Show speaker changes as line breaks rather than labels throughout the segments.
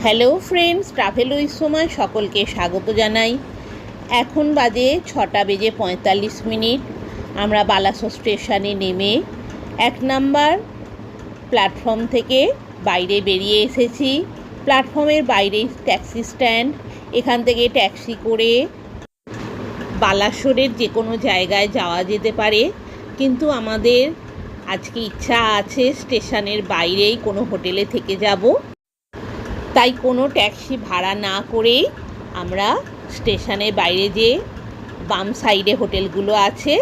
Hello friends, travel with সময় সকলকে স্বাগত জানাই। এখন বাজে 6:45। আমরা বালাসোর স্টেশনে নেমে 1 নাম্বার প্ল্যাটফর্ম থেকে বাইরে বেরিয়ে এসেছি। প্ল্যাটফর্মের বাইরে ট্যাক্সি স্ট্যান্ড। এখান থেকে ট্যাক্সি করে বালাসোরের যে কোনো জায়গায় যাওয়া যেতে পারে, কিন্তু আমাদের আজকে ইচ্ছা আছে স্টেশনের বাইরেই কোনো হোটেলে থেকে যাব। তাই কোনো ট্যাক্সি ভাড়া না করেই আমরা স্টেশনের বাইরে যে বাম সাইডে হোটেলগুলো আছে,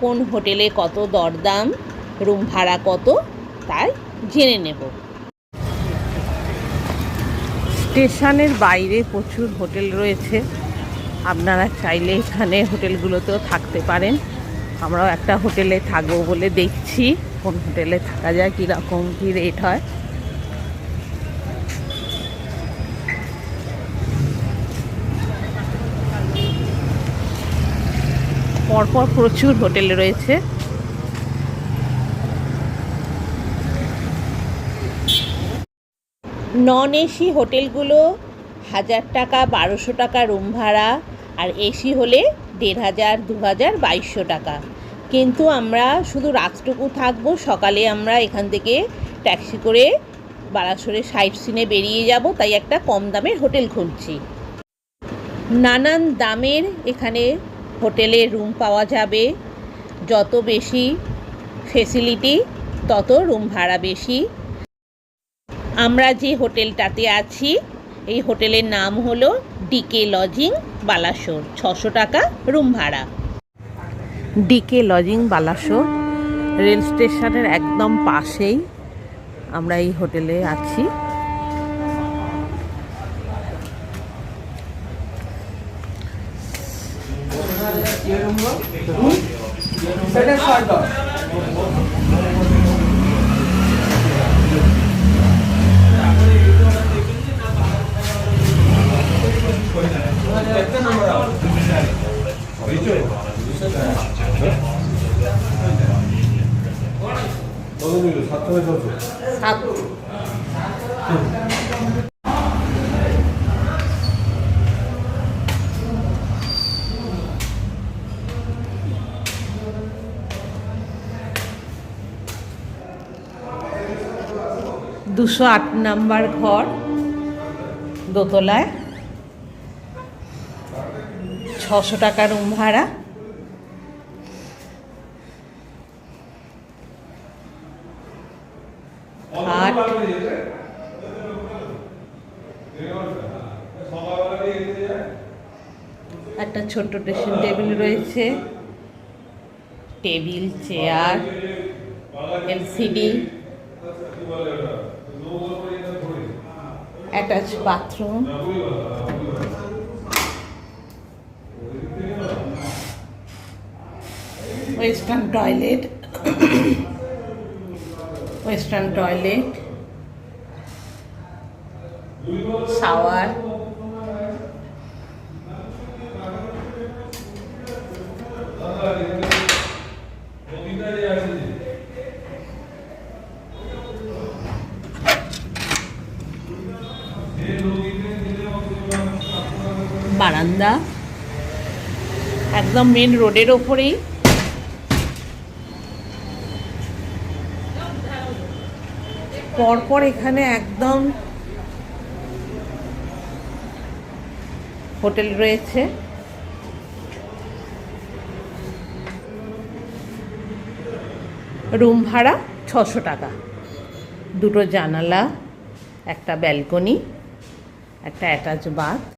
কোন হোটেলে কত দরদাম, রুম ভাড়া কত, তাই জেনে নেব। স্টেশনের বাইরে প্রচুর হোটেল রয়েছে, আপনারা চাইলে এখানে হোটেলগুলোতেও থাকতে পারেন। আমরাও একটা হোটেলে থাকবো বলে দেখছি কোন হোটেলে থাকা যায়, কীরকম কী রেট হয়। পরপর প্রচুর হোটেল রয়েছে। নন এসি হোটেলগুলো 1000 টাকা, 1200 টাকা রুম ভাড়া, আর এসি হলে 1500, 2000, 2200 টাকা। কিন্তু আমরা শুধু রাতটুকু থাকবো। সকালে আমরা এখান থেকে ট্যাক্সি করে বালাসোরে সাইট সিনে বেরিয়ে যাব, তাই একটা কম দামের হোটেল খুঁজছি। নানান দামের এখানে হোটেলে রুম পাওয়া যাবে। যত বেশি ফেসিলিটি তত রুম ভাড়া বেশি। আমরা যে হোটেলটাতে আছি, এই হোটেলের নাম হলো ডিকে লজিং বালাসোর। 600 টাকা রুম ভাড়া। ডিকে লজিং বালাসোর রেল স্টেশনের একদম পাশেই আমরা এই হোটেলে আছি। দুশো 8 নাম্বার ঘর, দোতলায়, 600 টাকা রুম ভাড়া। খাট, একটা ছোট্ট ড্রেসিং টেবিল রয়েছে, table, chair, LCD, attach bathroom, western toilet, shower, বারান্দা, একদম মেন রোডের ওপরেই। পরপর এখানে একদম হোটেল রয়েছে। রুম ভাড়া 600 টাকা। দুটো জানালা, একটা ব্যালকনি, একটা অ্যাটাচ বাথ।